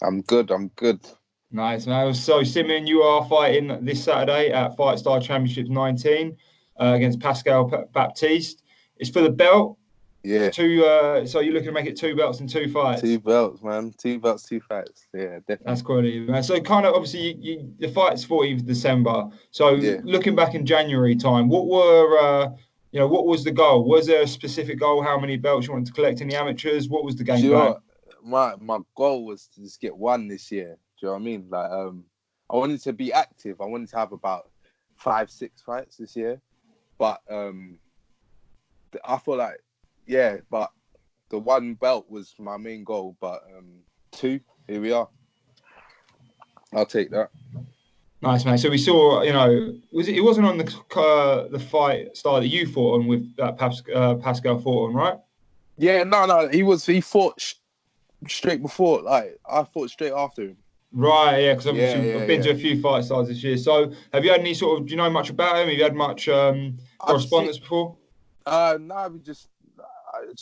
I'm good. I'm good. Nice, man. So, Simeon, you are fighting this Saturday at Fightstar Championships 19 against Pascal Baptiste. It's for the belt. Yeah, So you're looking to make it 2 belts and 2 fights. 2 belts, man. 2 belts, 2 fights. Yeah, That's definitely. quality, man. So, kind of obviously, the fight's 14th of December. So, Yeah. looking back in January time, what was the goal? Was there a specific goal? How many belts you wanted to collect in the amateurs? What was the Do game you know plan? what? My goal was to just get one this year. Do you know what I mean? Like, I wanted to be active. I wanted to have about 5, 6 fights this year. But I feel like, yeah, but the 1 belt was my main goal. But two, here we are. I'll take that. Nice, mate. So we saw, it wasn't on the fight style that you fought on with that Pascal fought on, right? Yeah, no. He fought straight before. Like, I fought straight after him. Right, yeah, because Yeah, obviously yeah, I've been yeah. to a few fight styles this year. So have you had any do you know much about him? Have you had much I've seen. correspondence before? No, I just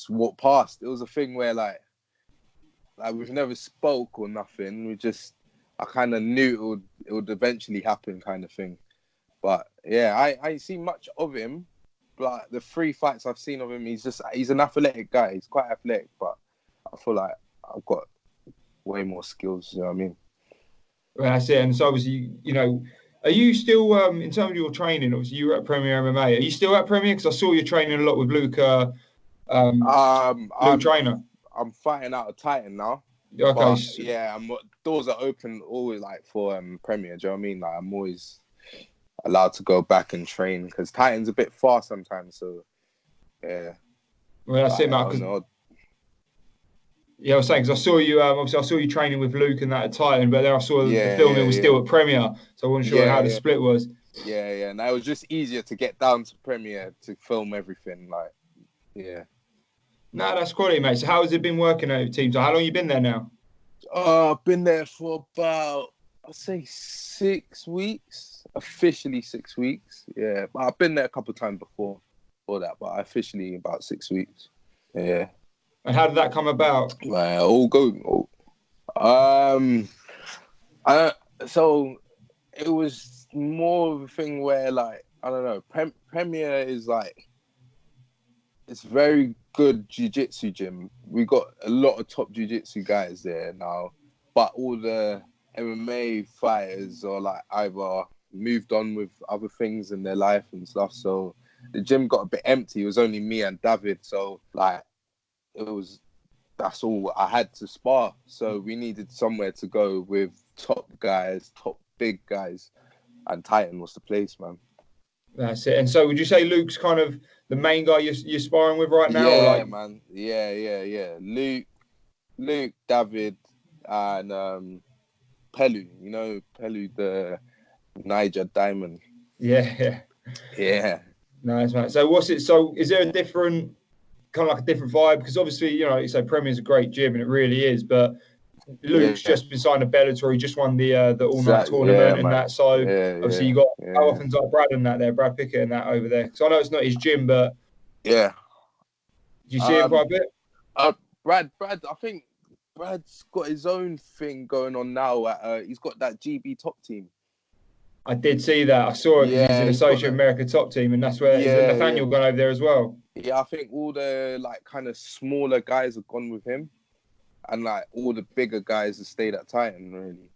walked past. It was a thing where like we've never spoke or nothing. I kind of knew it would eventually happen, kind of thing. But yeah, I ain't seen much of him. But the 3 fights I've seen of him, he's an athletic guy. He's quite athletic, but I feel like I've got way more skills. You know what I mean? Well, that's it. And so obviously, are you still in terms of your training? Obviously, you were at Premier MMA. Are you still at Premier? Because I saw you training a lot with um, Luke I'm Trainer. I'm fighting out of Titan now. Okay, But yeah, doors are open always like for Premier. Do you know what I mean? Like I'm always allowed to go back and train because Titan's a bit far sometimes. So yeah, well, that's but it, Matt. oh Because no, yeah, I was saying because I saw you. Obviously, I saw you training with Luke and that at Titan, but then I saw the yeah, filming yeah, was yeah, still at Premier, so I wasn't sure yeah, how the yeah, split was. yeah. And it was just easier to get down to Premier to film everything. Like yeah. No, that's quality, mate. So how has it been working over teams? So how long you been there now? I've been there for about I'd say 6 weeks. Officially 6 weeks. Yeah, but I've been there a couple of times before that, but officially about 6 weeks. Yeah. And how did that come about? All good. Um, I so it was more of a thing where like I don't know. Premier is like it's very good jiu-jitsu gym. We got a lot of top jiu-jitsu guys there now, but all the MMA fighters are like either moved on with other things in their life and stuff. So the gym got a bit empty. It was only me and David. So like it was that's all I had to spar. So we needed somewhere to go with top guys, top big guys, and Titan was the place, man. That's it. And so would you say Luke's kind of the main guy you're sparring with right now, or Yeah, like man. Yeah. Luke, David, and Pelu. You know Pelu, the Niger Diamond. yeah. Yeah, Nice, mate. So what's it? So is there a different kind of like a different vibe? Because obviously, you say Premier's a great gym and it really is, but Luke's yeah. just been signed to Bellator. He just won the all night Exactly. Yeah, tournament and man. that. So obviously, you got how Yeah. often's like Brad and that there, Brad Pickett and that over there. Because I know it's not his gym, but Yeah. do you see him Um. quite a bit? Brad. I think Brad's got his own thing going on now. He's got that GB top team. I did see that. I saw it because he's Yeah, an he's got Associate that. America top team, and that's where is it Yeah, Nathaniel yeah. gone over there as well. Yeah, I think all the like kind of smaller guys have gone with him, and like all the bigger guys have stayed at Titan. Really.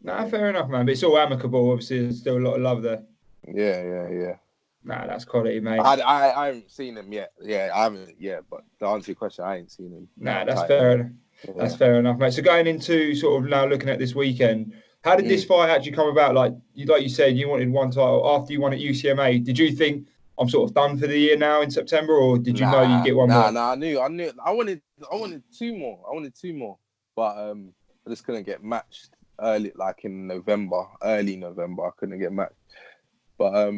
Nah, Yeah. fair enough, man. But it's all amicable. Obviously, there's still a lot of love there. Yeah. Nah, that's quality, mate. I haven't seen him yet. Yeah, I haven't yet. But to answer your question, I ain't seen him Nah, at that's Titan fair yet. enough. That's Yeah. fair enough, mate. So going into sort of now looking at this weekend, how did this Mm. fight actually come about? Like you said, you wanted one title after you won at UCMA. Did you think I'm sort of done for the year now in September, or did you know you'd get one more? Nah. I knew. I wanted 2 more. I wanted 2 more, but I just couldn't get matched early, like in November, early November. I couldn't get matched, but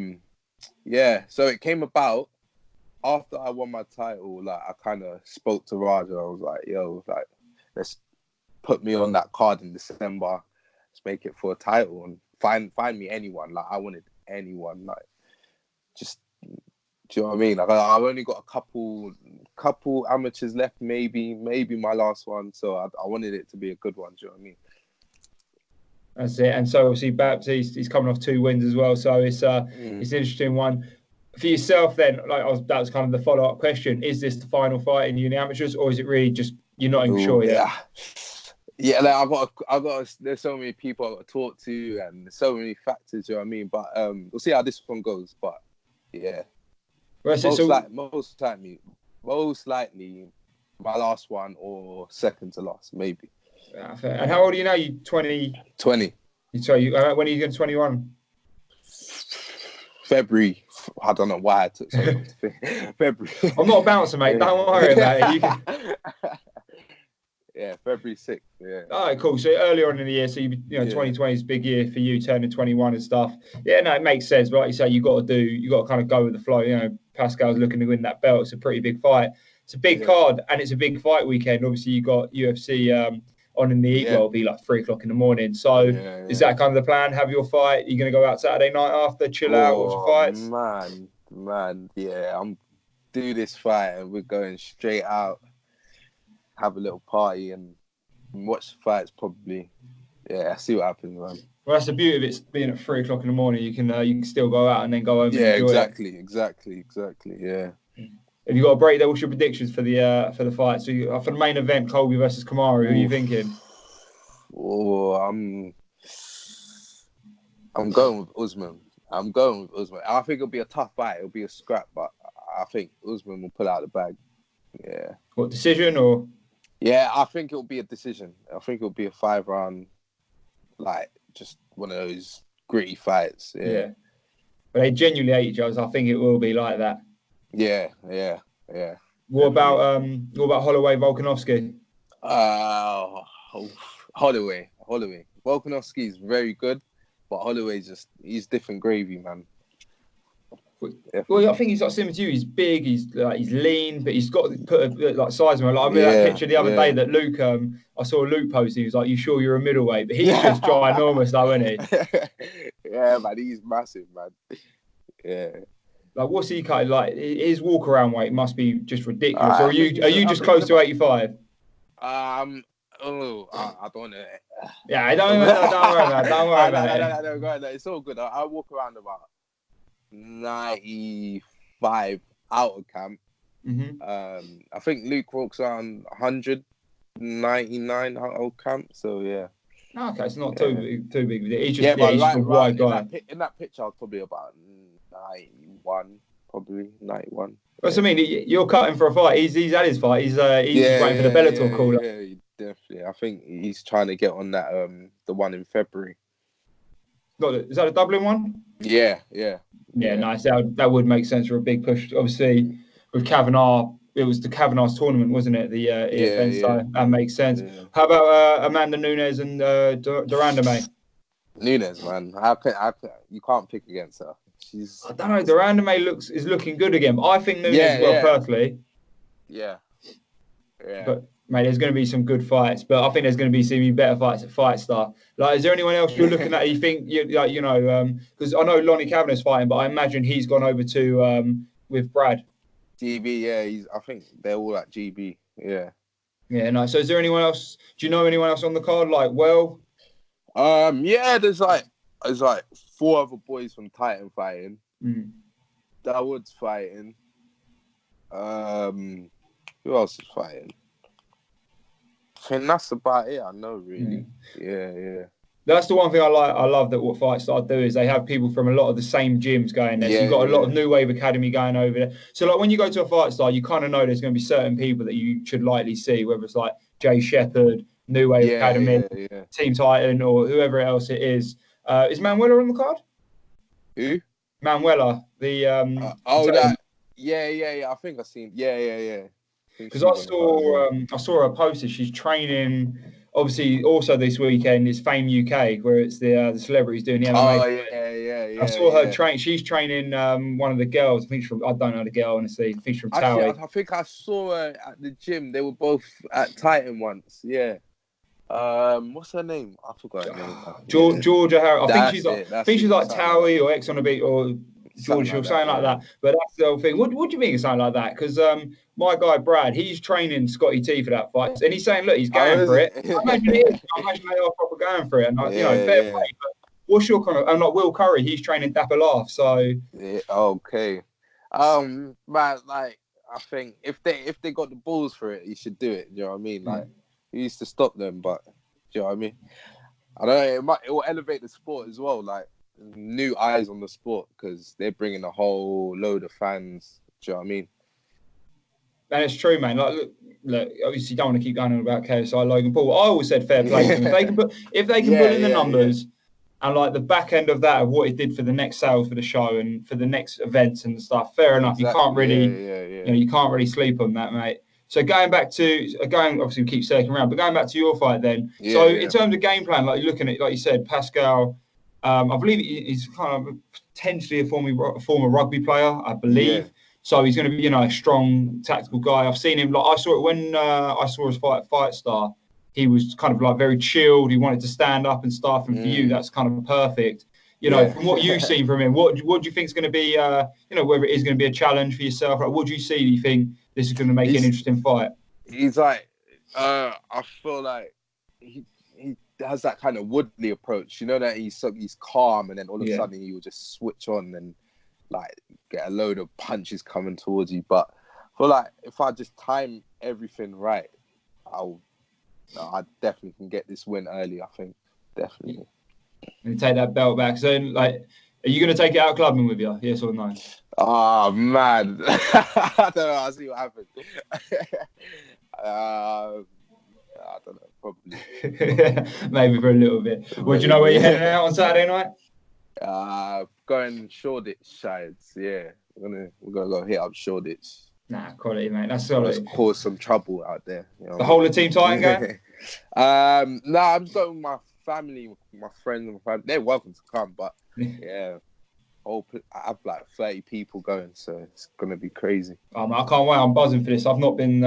yeah. So it came about after I won my title. Like I kind of spoke to Raja. I was like, yo, like let's put me on that card in December. Let's make it for a title and find me anyone. Like I wanted anyone. Like just Do you know what I mean? Like I've only got a couple amateurs left, maybe my last one. So I wanted it to be a good one. Do you know what I mean? That's it. And so obviously Baptiste, he's coming off 2 wins as well. So it's an interesting one. For yourself then, that was kind of the follow-up question. Is this the final fight in uni amateurs, or is it really just you're not even sure yet? Yeah, like I've got there's so many people I've got to talk to and there's so many factors, you know what I mean? But we'll see how this one goes. But yeah. Most likely my last one or second to last, maybe. Yeah, fair. And how old are you now? You 20? 20. Sorry, when are you going to 21? February. I don't know why I took so long to think. February. I'm not a bouncer, mate. Don't worry about it. You can... Yeah, February 6th. Yeah. All right, cool. So earlier on in the year, so 2020 is a big year for you, turning 21 and stuff. Yeah, no, it makes sense. But like you say, you got to kind of go with the flow. You know, Pascal's looking to win that belt. It's a pretty big fight. It's a big card, and it's a big fight weekend. Obviously, you got UFC on in the evening. Well, it'll be like 3 o'clock in the morning. So is that kind of the plan? Have your fight? You're going to go out Saturday night after, chill out, watch fights? Man, yeah. I'm do this fight, and we're going straight out, have a little party, and watch the fights probably. Yeah, see what happens, man. Well, that's the beauty of it being at 3 o'clock in the morning. You can still go out and then go home and enjoy exactly, yeah. Have you got a break there? What's your predictions for the fight? So for the main event, Colby versus Kamaru, who are you thinking? Oh, I'm going with Usman. I think it'll be a tough fight. It'll be a scrap, but I think Usman will pull out the bag. Yeah. What, decision or? Yeah, I think it'll be a decision. I think it'll be a 5-round, like just one of those gritty fights. Yeah. But they genuinely hate each other. So I think it will be like that. Yeah. What about Holloway Volkanovski? Holloway. Volkanovski is very good, but Holloway's he's different gravy, man. Well, I think he's like similar to you. He's big, he's lean, but he's got to put size on him. Like, I remember that picture the other day that Luke, I saw Luke post. He was like, "You sure you're a middleweight?" But he's just ginormous, though, isn't he? Yeah, man, he's massive, man. Yeah. Like, what's he cutting? Like, his walk around weight must be just ridiculous. Or are you just close to 85? I don't know. Yeah, don't worry about it. Don't worry about it. No, go ahead. It's all good. I walk around about 95 out of camp. I think Luke walks around 199 out of camp. So yeah. Okay, it's not too big. He's just he's a wide guy. In that picture, I was probably about 91. That's what I mean. You're cutting for a fight. He's had his fight. He's just waiting for the Bellator call. Yeah, definitely. I think he's trying to get on that the one in February. Is that a Dublin one? Yeah. Nice. That would make sense for a big push. Obviously, with Kavanagh, it was the Kavanagh's tournament, wasn't it? The EFN, so that makes sense. Yeah. How about Amanda Nunes and Duranda, mate? Nunes, man. You can't pick against her. I don't know. Duranda is looking good again. But I think Nunes personally. Yeah. But mate, there's going to be some good fights. But I think there's going to be some better fights at Fightstar. Like, is there anyone else you're looking at? You think because I know Lonnie Kavanagh's fighting, but I imagine he's gone over to with Brad. GB, yeah. I think they're all at GB. Yeah. Yeah, nice. So is there anyone else? Do you know anyone else on the card? Like, yeah. There's 4 other boys from Titan fighting. Dawood's fighting. Who else is fighting? I think that's about it. I know, really. Yeah. That's the one thing I like. I love that what Fightstar do is they have people from a lot of the same gyms going there. So you've got a lot of New Wave Academy going over there. So like when you go to a Fightstar, you kind of know there's going to be certain people that you should likely see, whether it's like Jay Shepherd, New Wave Academy, Team Titan, or whoever else it is. Is Manuela on the card? Who? Manuela, the I think I've seen. Yeah. Because I saw her posted. She's training. Obviously, also this weekend is Fame UK, where it's the celebrities doing the MMA. Oh yeah. I saw her train. She's training one of the girls. I don't know the girl, honestly. I think she's from Towie. I think I saw her at the gym. They were both at Titan once. Yeah. What's her name? I forgot her name. Georgia Harris. I think she's like Towie or X on the Beat or George Hill, something like that. But that's the whole thing. What do you think of something like that? Because my guy Brad, he's training Scotty T for that fight, and he's saying, look, he's going for it. I imagine it is. I imagine they are proper going for it, and fair play. But what's your kind of? And like Will Curry, he's training Dapper Laugh. So okay, man, like I think if they got the balls for it, you should do it. Do you know what I mean? Like he used to stop them, but do you know what I mean? I don't know. It will elevate the sport as well. Like new eyes on the sport because they're bringing a whole load of fans. Do you know what I mean? And it's true, man. Like, look. Obviously, you don't want to keep going on about KSI Logan Paul. I always said fair play to them. If they can put in the numbers and like the back end of that of what it did for the next sales for the show and for the next events and stuff. Fair enough. Exactly. You can't really, you can't really sleep on that, mate. So obviously we keep circling around, but going back to your fight then. In terms of game plan, like you're looking at, like you said, Pascal. I believe he's kind of potentially a former rugby player. I believe. Yeah. So he's going to be, a strong tactical guy. I've seen him. Like I saw it when I saw his fight at Fightstar. He was kind of like very chilled. He wanted to stand up and stuff. And for you, that's kind of perfect. From what you've seen from him, what do you think is going to be, whether it is going to be a challenge for yourself? Like, what do you see? Do you think this is going to make an interesting fight? He's like, I feel like he has that kind of Woodley approach. You know that he's calm, and then all of a sudden he will just switch on and like get a load of punches coming towards you. But I feel like if I just time everything right, I definitely can get this win early. I think definitely. And take that belt back. So, like, are you going to take it out clubbing with you? Yes or no? Oh man, I don't know. I'll see what happens. I don't know. Probably. Maybe for a little bit. Well, do you know where you're heading out on Saturday night? Going Shoreditch sides. Yeah, we're gonna go hit up Shoreditch. Nah, quality, mate. That's solid. Let's cause some trouble out there. The whole of Team Titan gang? Nah, I'm just going with my family, my friends, and my family. They're welcome to come, but I have like 30 people going, so it's gonna be crazy. I can't wait. I'm buzzing for this. I've not been.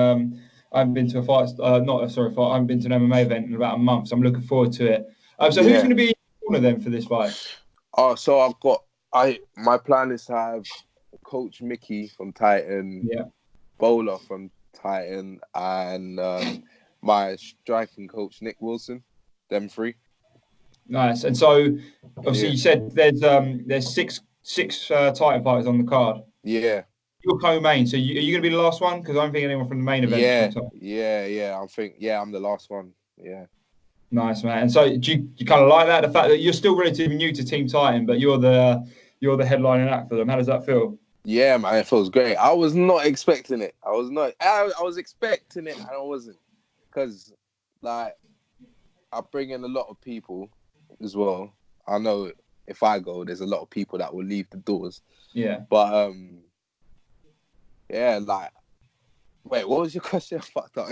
I haven't been to a fight. I haven't been to an MMA event in about a month, so I'm looking forward to it. Who's going to be in the corner then for this fight? Oh, so my plan is to have Coach Mickey from Titan, Bowler from Titan, and my striking coach Nick Wilson. Them three. Nice. And so, obviously, you said there's six Titan fighters on the card. Yeah. You're co-main, so are you going to be the last one? Because I don't think anyone from the main event. I'm the last one. Yeah. Nice, man. And so, do you kind of like that? The fact that you're still relatively new to Team Titan, but you're the headlining act for them. How does that feel? Yeah, man, it feels great. I was not expecting it. I was expecting it, and I wasn't, because like I bring in a lot of people as well. I know if I go, there's a lot of people that will leave the doors. Yeah. But like, wait, what was your question? I fucked up.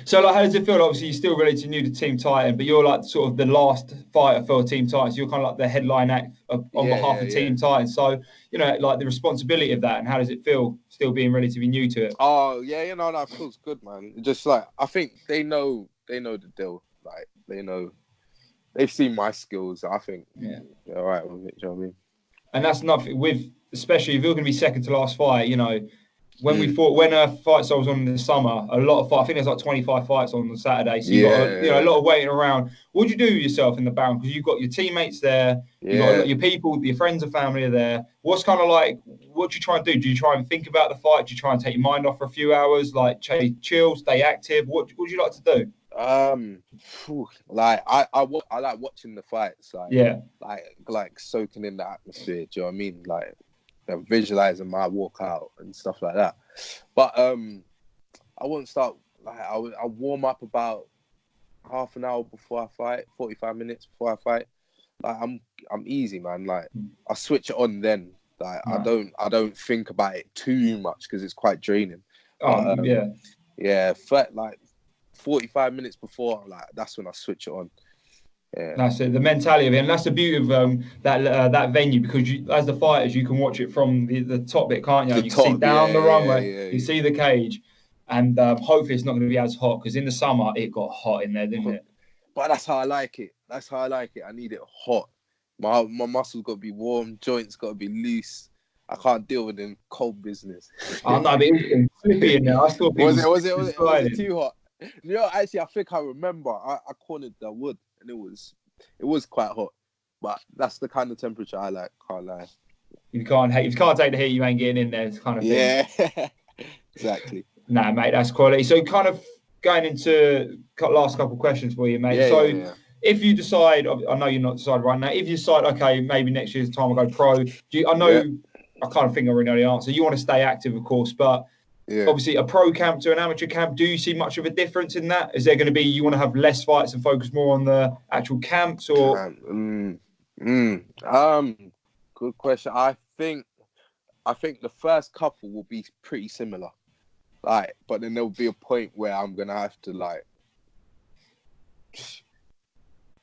So, like, how does it feel? Obviously, you're still relatively new to Team Titan, but you're like sort of the last fighter for Team Titan. So you're kind of like the headline act on behalf of Team Titan. So, like the responsibility of that, and how does it feel still being relatively new to it? Oh, yeah, it feels good, man. Just like, I think they know the deal. Like, they've seen my skills. I think they're all right with it. Do you know what I mean? And that's nothing especially if you're going to be second to last fight, when we fought, when Fightstar was on in the summer, a lot of fights, I think there's like 25 fights on Saturday. So you've got a lot of waiting around. What do you do with yourself in the background? Because you've got your teammates there, you've got your people, your friends and family are there. What's kind of like, what do you try and do? Do you try and think about the fight? Do you try and take your mind off for a few hours? Like, chill, stay active? What would you like to do? Like I like watching the fights, like soaking in the atmosphere. Do you know what I mean? Like visualizing my walkout and stuff like that. But I won't start. Like I warm up about half an hour before I fight, 45 minutes before I fight. Like I'm easy, man. Like I switch it on then. Like I don't think about it too much because it's quite draining. Like 45 minutes before, like that's when I switch it on. Yeah, that's it. The mentality of it, and that's the beauty of that venue, because as the fighters, you can watch it from the top bit, can't you? You can see down the runway, you see the cage, and hopefully it's not going to be as hot, because in the summer it got hot in there, didn't it? But that's how I like it. I need it hot. My muscles got to be warm, joints got to be loose. I can't deal with them cold business. Oh no, but it was flippy in there. I saw people. Was it too hot? You know, actually, I think I remember. I cornered the wood, and it was quite hot. But that's the kind of temperature I like. Can't lie. If you can't take the heat, you ain't getting in there. Kind of thing. Yeah, exactly. Nah, mate, that's quality. So, kind of going into last couple of questions for you, mate. Yeah. If you decide, I know you're not decided right now. If you decide, okay, maybe next year's time I'll go pro. I kind of think I already know the answer. You want to stay active, of course, but obviously a pro camp to an amateur camp, do you see much of a difference in that? Is there going to be, you want to have less fights and focus more on the actual camps, or? Good question. I think the first couple will be pretty similar. Like, but then there'll be a point where I'm gonna have to like, do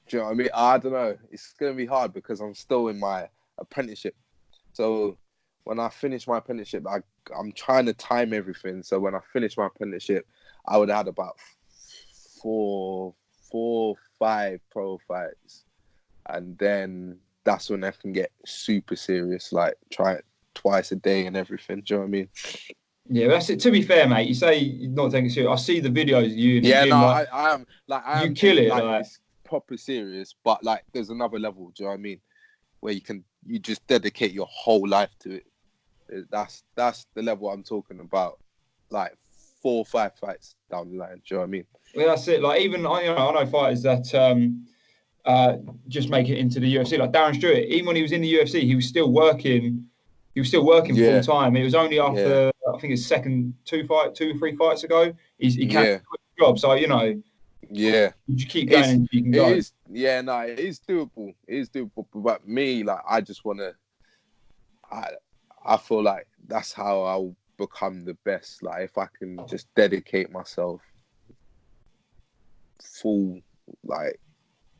you know what I mean? I don't know. It's gonna be hard because I'm still in my apprenticeship. So when I finish my apprenticeship, I'm trying to time everything. So when I finish my apprenticeship, I would have had about 4, 5 pro fights, and then that's when I can get super serious. Like try it twice a day and everything. Do you know what I mean? Yeah, that's it. To be fair, mate, you say you're not taking it serious. I see the videos of you in the gym. No, I am. Like, you kill it. Like, it's proper serious, but like, there's another level. Do you know what I mean? Where you just dedicate your whole life to it. That's the level I'm talking about. Like 4 or 5 fights down the line. Do you know what I mean? Well, that's it. Like even I know fighters that just make it into the UFC. Like Darren Stewart, even when he was in the UFC, he was still working. He was still working full time. It was only after I think his second 2 or 3 fights ago he can't quit the job. So you just keep going and you can go. It is doable. It is doable. But me, like, I just want to. I feel like that's how I'll become the best. Like if I can just dedicate myself full, like,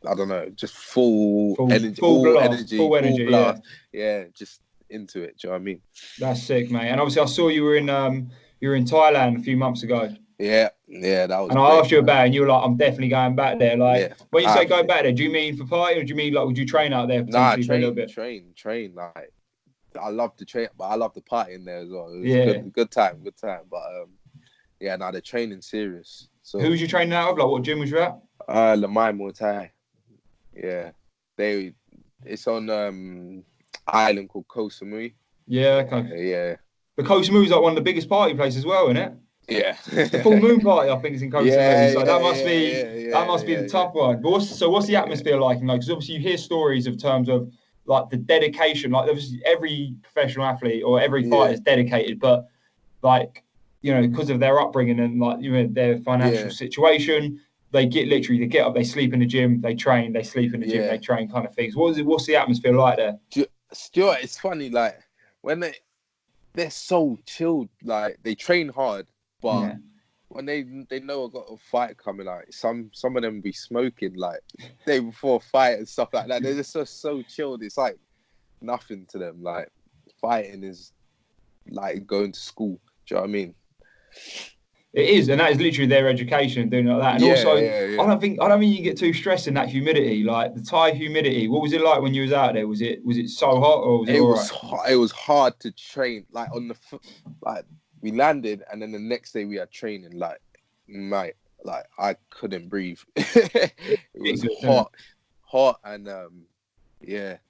I don't know, just full energy, full energy, just into it. Do you know what I mean? That's sick, mate. And obviously, I saw you were in Thailand a few months ago. Yeah, that was. And I asked you about it, and you were like, "I'm definitely going back there." Like, when you say go back there, do you mean for party, or do you mean like would you train out there potentially for a little bit? Train. Like, I love to train, but I love the party in there as well. It was good time. But the training's serious. So who was you training out of? Like, what gym was you at? Lamai Muay Thai. Yeah, it's on island called Koh Samui. Yeah, okay. Yeah. The Koh Samui is like one of the biggest party places as well, isn't it? Yeah. The full moon party, I think, is in Koh Samui. So that must be the tough one. But what's the atmosphere like? Because obviously you hear stories of terms of like the dedication. Like obviously every professional athlete or every fighter is dedicated, but like because of their upbringing and like their financial situation, they get up, they sleep in the gym, they train, they sleep in the gym, they train, kind of things. What's the atmosphere like there? Stuart, it's funny, like when they're so chilled, like they train hard, but when they know I've got a fight coming, like some of them be smoking like day before a fight and stuff like that. They're just so chilled. It's like nothing to them. Like fighting is like going to school. Do you know what I mean? It is, and that is literally their education doing like that. And I don't think you get too stressed in that humidity, like the Thai humidity. What was it like when you was out there? Was it so hot, or was it all right? It was hard to train. Like we landed, and then the next day we had training. Like, mate, like I couldn't breathe. It was hot, and it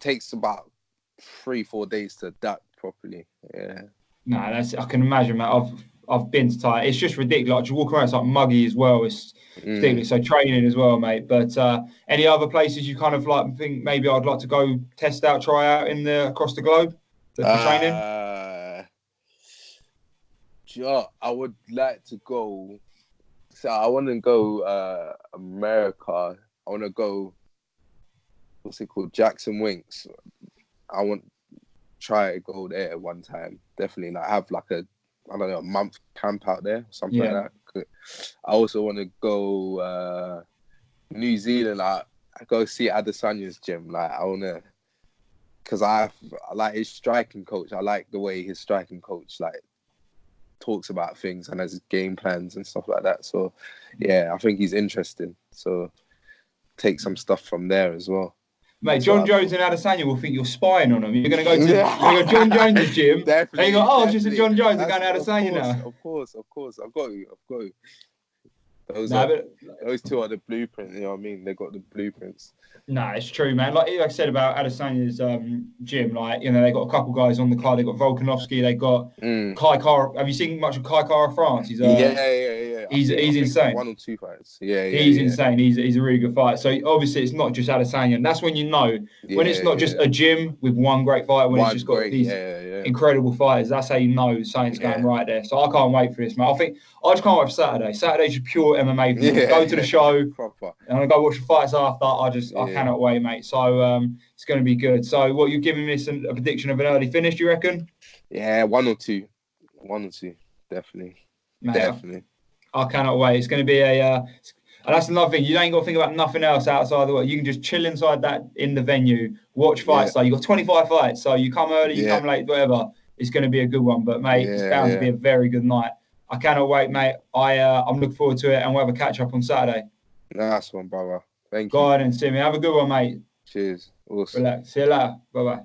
takes about 3-4 days to adapt properly. Yeah. Nah, I can imagine, mate. I've been to Thailand. It's just ridiculous. Like, you walk around, it's like muggy as well. It's ridiculous. So training as well, mate. But any other places you kind of like think maybe I'd like to go test out, try out across the globe for training? I would like to go. So I want to go America. I want to go. What's it called? Jackson Winks. I want to try to go there one time. Definitely, like have like a month camp out there, something like that. I also want to go New Zealand. Like, I go see Adesanya's gym. Like, I want to, because I like his striking coach. I like the way his striking coach like talks about things and has his game plans and stuff like that. So I think he's interesting. So take some stuff from there as well. Mate, That's John what I Jones thought. and Adesanya will think you're spying on them. You're gonna go John Jones's gym. And you go, Definitely, oh, it's just a definitely. John Jones. I'm That's going to of Adesanya course, now. of course, of course. I've got you. I've got you. Those No, are but those two are the blueprint. You know what I mean? They got the blueprints. no, it's true, man. Like I said about Adesanya's gym, like, they got a couple guys on the card. They got Volkanovski. They got Mm. Kai Kara. Have you seen much of Kai Kara France? Yeah. I He's think insane. one or two fights. Yeah, He's yeah, insane. He's a really good fighter. So obviously it's not just Adesanya. And that's when you know when it's not just yeah. a gym with one great fighter, when it's One just got great. these Yeah. incredible fighters. That's how you know something's going Yeah. right there. So I can't wait for this, man. I just can't wait for Saturday. Saturday's just pure MMA for me. Just go to the Yeah. show and Proper. I go watch the fights after. I Yeah. cannot wait, mate. So it's going to be good. So what you're giving me a prediction of an early finish? You reckon? Yeah, one or two. One or two. Definitely. Mate, Definitely. I cannot wait. It's going to be and that's another thing. You ain't got to think about nothing else outside the world. You can just chill inside that in the venue, watch Yeah. fights. So you got 25 fights. So you come early, you Yeah. come late, whatever. It's going to be a good one. But mate, it's bound to Yeah. be a very good night. I cannot wait, mate. I'm looking forward to it, and we'll have a catch up on Saturday. Nice one, brother. Thank Go you. ahead and see me. Have a good one, mate. Cheers. Awesome. Relax. See you later. Bye bye.